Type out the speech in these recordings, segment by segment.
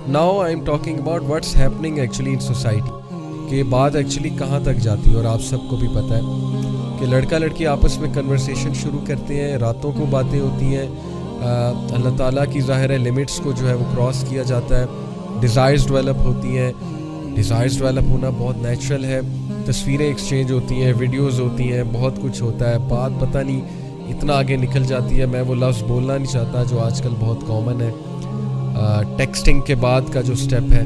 Now I am talking about what's happening actually in society, कि बात actually कहाँ तक जाती है। और आप सबको भी पता है कि लड़का लड़की आपस में कन्वर्सेशन शुरू करते हैं, रातों को बातें होती हैं, अल्लाह ताला की ज़ाहिर है लिमिट्स को जो है वो क्रॉस किया जाता है, डिज़ायर्स डेवलप होती हैं। डिज़ायर्स डेवलप होना बहुत नेचुरल है, तस्वीरें एक्सचेंज होती हैं, वीडियोस होती हैं, बहुत कुछ होता है। बात पता नहीं इतना आगे निकल जाती है, मैं वो लफ्ज़ बोलना नहीं चाहता जो आजकल बहुत कॉमन है, टेक्सटिंग के बाद का जो स्टेप है।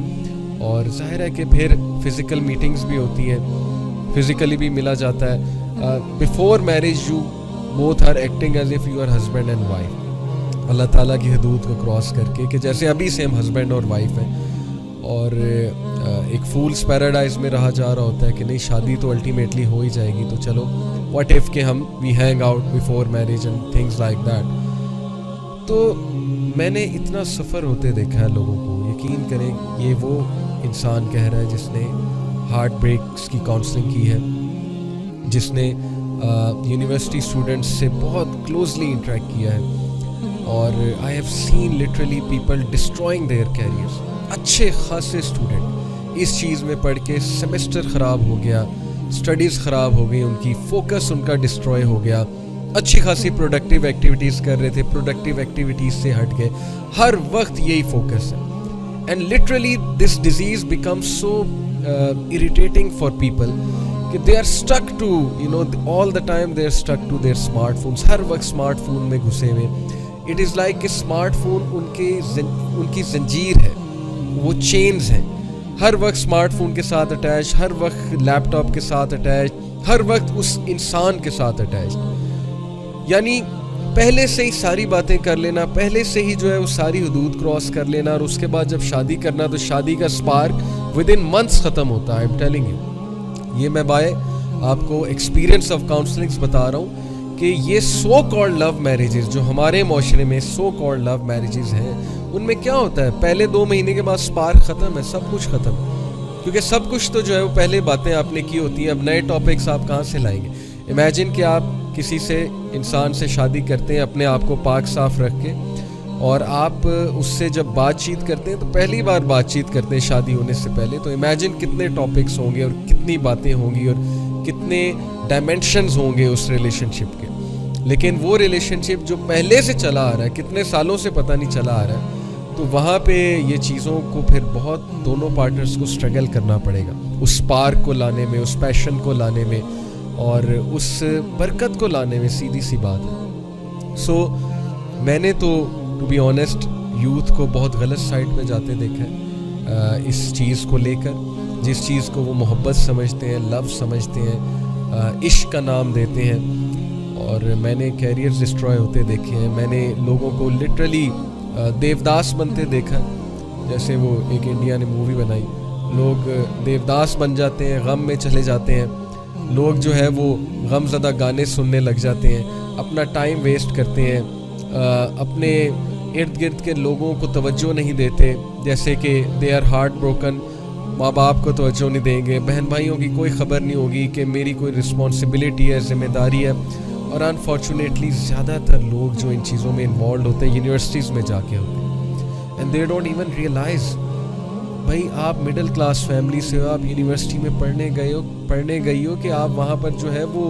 और ज़ाहिर है कि फिर फ़िज़िकल मीटिंग्स भी होती हैं, फ़िज़िकली भी मिला जाता है। Before marriage you both are acting as if you are husband and wife, Allah ताला की हदूद को क्रॉस करके, कि जैसे अभी से हम हस्बैंड और वाइफ हैं। और एक फूल्स पैराडाइज में रहा जा रहा होता है कि नहीं शादी तो अल्टीमेटली हो ही जाएगी, तो चलो व्हाट इफ़ कि हम we hang out before marriage and things like that. तो मैंने इतना सफ़र होते देखा है लोगों को, यकीन करें ये वो इंसान कह रहा है जिसने हार्ट ब्रेक्स की काउंसलिंग की है, जिसने यूनिवर्सिटी स्टूडेंट्स से बहुत क्लोजली इंटरेक्ट किया है। और I have seen literally people destroying there carriers. अच्छे खासे स्टूडेंट इस चीज़ में पढ़ के सेमेस्टर ख़राब हो गया, स्टडीज़ ख़राब हो गई उनकी, फोकस उनका डिस्ट्रॉय हो गया। अच्छी खासी प्रोडक्टिव एक्टिविटीज़ कर रहे थे, प्रोडक्टिव एक्टिविटीज़ से हट के हर वक्त यही फोकस है। And literally this disease becomes so irritating for people कि they are stuck to all the time they are stuck to their smartphones, हर वक्त स्मार्टफोन में घुसे हुए। इट इज़ लाइक कि स्मार्टफोन उनकी जंजीर है, वो चेन्स हैं, हर वक्त स्मार्टफोन के साथ अटैच, हर वक्त लैपटॉप के साथ अटैच, हर वक्त उस इंसान के साथ अटैच। यानी पहले से ही सारी बातें कर लेना, पहले से ही जो है वो सारी हदूद क्रॉस कर लेना, और उसके बाद जब शादी करना तो शादी का स्पार्क विद इन मंथ्स ख़त्म होता है। आई एम टेलिंग यू, ये मैं बाय आपको एक्सपीरियंस ऑफ काउंसलिंग्स बता रहा हूँ कि ये सो कॉल्ड लव मैरिजेस जो हमारे माशरे में सो कॉल्ड लव मैरिजेस हैं, उनमें क्या होता है पहले 2 महीने के बाद स्पार्क ख़त्म है, सब कुछ ख़त्म, क्योंकि सब कुछ तो जो है वो पहले बातें आपने की होती हैं। अब नए टॉपिक्स आप कहाँ से लाएंगे? इमेजिन कि आप किसी से इंसान से शादी करते हैं अपने आप को पाक साफ रख के, और आप उससे जब बातचीत करते हैं तो पहली बार बातचीत करते हैं शादी होने से पहले, तो इमेजिन कितने टॉपिक्स होंगे और कितनी बातें होंगी और कितने डायमेंशंस होंगे उस रिलेशनशिप के। लेकिन वो रिलेशनशिप जो पहले से चला आ रहा है, कितने सालों से पता नहीं चला आ रहा है, तो वहाँ पे ये चीज़ों को फिर बहुत दोनों पार्टनर्स को स्ट्रगल करना पड़ेगा उस स्पार्क को लाने में, उस पैशन को लाने में, और उस बरकत को लाने में। सीधी सी बात है। सो मैंने तो टू बी ऑनेस्ट यूथ को बहुत गलत साइड पे जाते देखा है इस चीज़ को लेकर, जिस चीज़ को वो मोहब्बत समझते हैं, लव समझते हैं, इश्क का नाम देते हैं। और मैंने कैरियर्स डिस्ट्रॉय होते देखे हैं, मैंने लोगों को लिटरली देवदास बनते देखा, जैसे वो एक इंडिया ने मूवी बनाई, लोग देवदास बन जाते हैं, गम में चले जाते हैं, लोग जो है वो गमज़दा गाने सुनने लग जाते हैं, अपना टाइम वेस्ट करते हैं, अपने इर्द गिर्द के लोगों को तवज्जो नहीं देते, जैसे कि दे आर हार्ट ब्रोकन, माँ बाप को तवज्जो नहीं देंगे, बहन भाइयों की कोई ख़बर नहीं होगी कि मेरी कोई रिस्पॉन्सिबिलिटी है, ज़िम्मेदारी है। और अनफॉर्चुनेटली ज़्यादातर लोग जो इन चीज़ों में इन्वॉल्व होते हैं यूनिवर्सिटीज़ में जाके होते हैं, and they don't even realize. भाई आप मिडिल क्लास फैमिली से हो, आप यूनिवर्सिटी में पढ़ने गई हो कि आप वहाँ पर जो है वो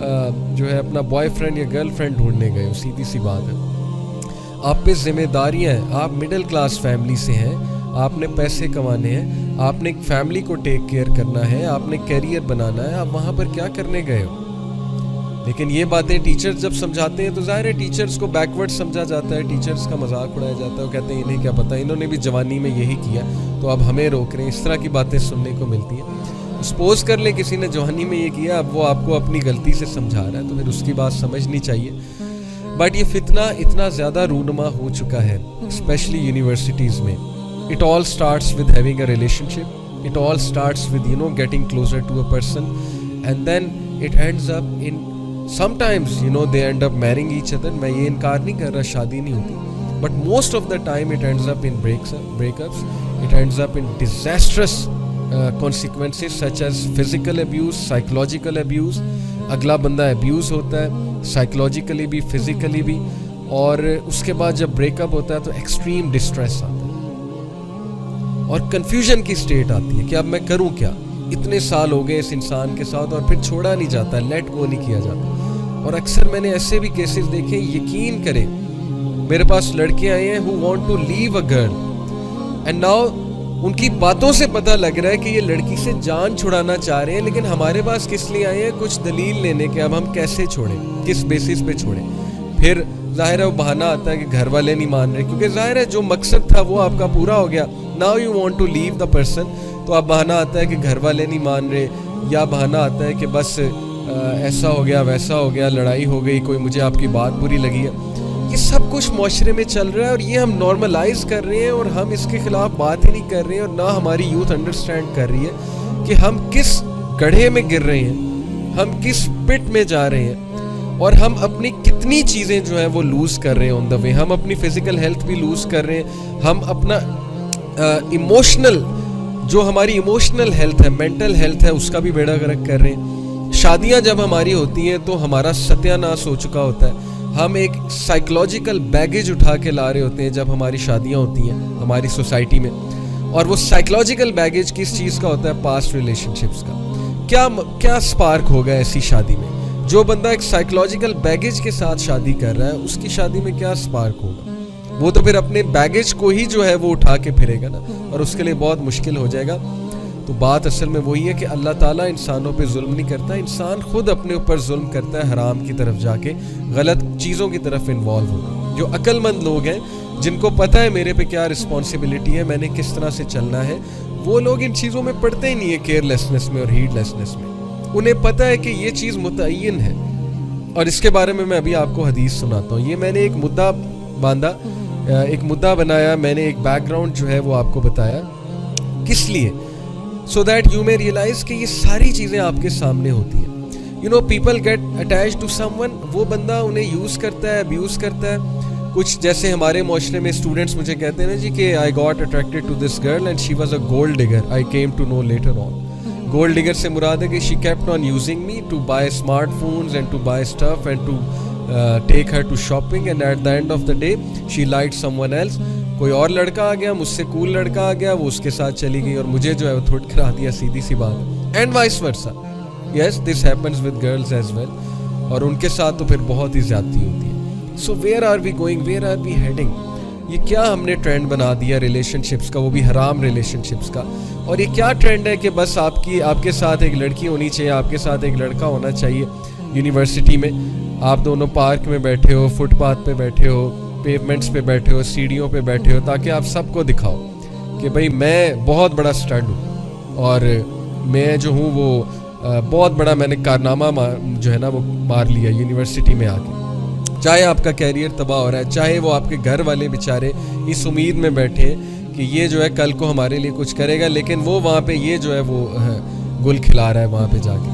जो है अपना बॉयफ्रेंड या गर्लफ्रेंड ढूंढने गए हो। सीधी सी बात है, आप पे जिम्मेदारियाँ हैं, आप मिडिल क्लास फैमिली से हैं, आपने पैसे कमाने हैं, आपने एक फैमिली को टेक केयर करना है, आपने कैरियर बनाना है, आप वहाँ पर क्या करने गए हो? लेकिन ये बातें टीचर्स जब समझाते हैं तो ज़ाहिर है टीचर्स को बैकवर्ड समझा जाता है, टीचर्स का मजाक उड़ाया जाता है, वो कहते हैं इन्हें क्या पता, इन्होंने भी जवानी में यही किया तो अब हमें रोक रहे हैं। इस तरह की बातें सुनने को मिलती हैं। सपोज कर ले किसी ने जवानी में ये किया, अब वो आपको अपनी गलती से समझा रहा है, तो फिर उसकी बात समझनी चाहिए। बट ये फितना इतना ज़्यादा रूनुमा हो चुका है, स्पेशली यूनिवर्सिटीज़ में। It all starts with having a relationship, it all starts with getting closer to a person, and then it ends up in sometimes they end up marrying each other. मैं ये इनकार नहीं कर रहा शादी नहीं होती, but most of the time it ends up in breakups, it ends up in disastrous consequences such as physical abuse, psychological abuse. अगला बंदा abuse होता है psychologically भी, physically भी, और उसके बाद जब breakup होता है तो extreme distress आता है। اور کنفیوژن کی سٹیٹ آتی ہے کہ اب میں کروں کیا. اتنے سال ہو گئے اس انسان کے ساتھ اور پھر چھوڑا نہیں جاتا, لیٹ گو نہیں کیا جاتا. اور اکثر میں نے ایسے بھی کیسز دیکھے, یقین کریں میرے پاس لڑکیاں آئی ہیں who want to leave a girl and now ان کی باتوں سے پتہ لگ رہا ہے کہ یہ لڑکی سے جان چھڑانا چاہ رہے ہیں, لیکن ہمارے پاس کس لیے آئے ہیں؟ کچھ دلیل لینے کے اب ہم کیسے چھوڑیں, کس بیسس پہ چھوڑیں. پھر ظاہر ہے وہ بہانہ آتا ہے کہ گھر والے نہیں مان رہے, کیونکہ ظاہر ہے جو مقصد تھا وہ آپ کا پورا ہو گیا. Now you want to leave the person, تو اب بہانہ آتا ہے کہ گھر والے نہیں مان رہے, یا بہانہ آتا ہے کہ بس ایسا ہو گیا ویسا ہو گیا, لڑائی ہو گئی, کوئی مجھے آپ کی بات بری لگی ہے. یہ سب کچھ معاشرے میں چل رہا ہے اور یہ ہم نارملائز کر رہے ہیں اور ہم اس کے خلاف بات ہی نہیں کر رہے ہیں, اور نہ ہماری یوتھ انڈرسٹینڈ کر رہی ہے کہ ہم کس گڑھے میں گر رہے ہیں, ہم کس پٹ میں جا رہے ہیں, اور ہم اپنی کتنی چیزیں جو ہیں وہ لوز کر رہے ہیں آن دا وے. ہم اپنی فزیکل ہیلتھ بھی لوز کر رہے ہیں, ہم اپنا ایموشنل جو ہماری ایموشنل ہیلتھ ہے, مینٹل ہیلتھ ہے, اس کا بھی بیڑا غرق کر رہے ہیں. شادیاں جب ہماری ہوتی ہیں تو ہمارا ستیہ ناش ہو چکا ہوتا ہے. ہم ایک سائیکلوجیکل بیگیج اٹھا کے لا رہے ہوتے ہیں جب ہماری شادیاں ہوتی ہیں ہماری سوسائٹی میں, اور وہ سائیکلوجیکل بیگیج کس چیز کا ہوتا ہے؟ پاسٹ ریلیشن شپس کا. کیا سپارک ہوگا ایسی شادی میں؟ جو بندہ ایک سائیکلوجیکل بیگیج کے ساتھ شادی کر رہا ہے اس کی شادی میں کیا سپارک ہوگا؟ وہ تو پھر اپنے بیگیج کو ہی جو ہے وہ اٹھا کے پھرے گا نا, اور اس کے لیے بہت مشکل ہو جائے گا. تو بات اصل میں وہی ہے کہ اللہ تعالیٰ انسانوں پہ ظلم نہیں کرتا, انسان خود اپنے اوپر ظلم کرتا ہے, حرام کی طرف جا کے غلط چیزوں کی طرف انوالو ہوگا. جو عقل مند لوگ ہیں جن کو پتہ ہے میرے پہ کیا رسپانسبلٹی ہے, میں نے کس طرح سے چلنا ہے, وہ لوگ ان چیزوں میں پڑتے ہی نہیں ہیں, کیئر لیسنس میں اور ہیڈ لیسنس میں. انہیں پتہ ہے کہ یہ چیز متعین ہے, اور اس کے بارے میں ابھی آپ کو حدیث سناتا ہوں. یہ میں نے ایک مدعا باندھا, ایک مدعا بنایا, میں نے ایک بیک گراؤنڈ جو ہے وہ آپ کو بتایا, کس لیے؟ So that you may realize کہ یہ ساری چیزیں آپ کے سامنے ہوتی ہیں. You know people get attach to someone, وہ بندہ انہیں یوز کرتا ہے, ابیوز کرتا ہے. کچھ جیسے ہمارے معاشرے میں اسٹوڈنٹس مجھے کہتے ہیں نا جی کہ I got attracted to this girl and she was a gold digger, I came to know later on. Gold digger سے مراد ہے کہ she kept on using me to buy smart phones and to buy stuff and to take her to shopping, and at the end of the day she liked someone else. کوئی اور لڑکا آ گیا, مجھ سے کول لڑکا آ گیا, وہ اس کے ساتھ چلی گئی اور مجھے جو ہے وہ تھوڑ کرا دیا, سیدھی سی بات. And vice versa, yes this happens with girls as well, اور ان کے ساتھ تو پھر بہت ہی زیادتی ہوتی ہے. So where are we going, where are we heading? یہ کیا ہم نے ٹرینڈ بنا دیا ریلیشن شپس کا, وہ بھی حرام ریلیشن شپس کا. اور یہ کیا ٹرینڈ ہے کہ بس آپ کے ساتھ ایک لڑکی ہونی چاہیے, آپ کے ساتھ ایک لڑکا ہونا چاہیے. یونیورسٹی میں آپ دونوں پارک میں بیٹھے ہو, فٹ پاتھ پہ بیٹھے ہو, پیومنٹس پہ بیٹھے ہو, سیڑھیوں پہ بیٹھے ہو, تاکہ آپ سب کو دکھاؤ کہ بھئی میں بہت بڑا سٹڈ ہوں, اور میں جو ہوں وہ بہت بڑا میں نے کارنامہ جو ہے نا وہ مار لیا یونیورسٹی میں آ کے. چاہے آپ کا کیریئر تباہ ہو رہا ہے, چاہے وہ آپ کے گھر والے بیچارے اس امید میں بیٹھے کہ یہ جو ہے کل کو ہمارے لیے کچھ کرے گا, لیکن وہ وہاں پہ یہ جو ہے وہ گل کھلا رہا ہے وہاں پہ جا کے.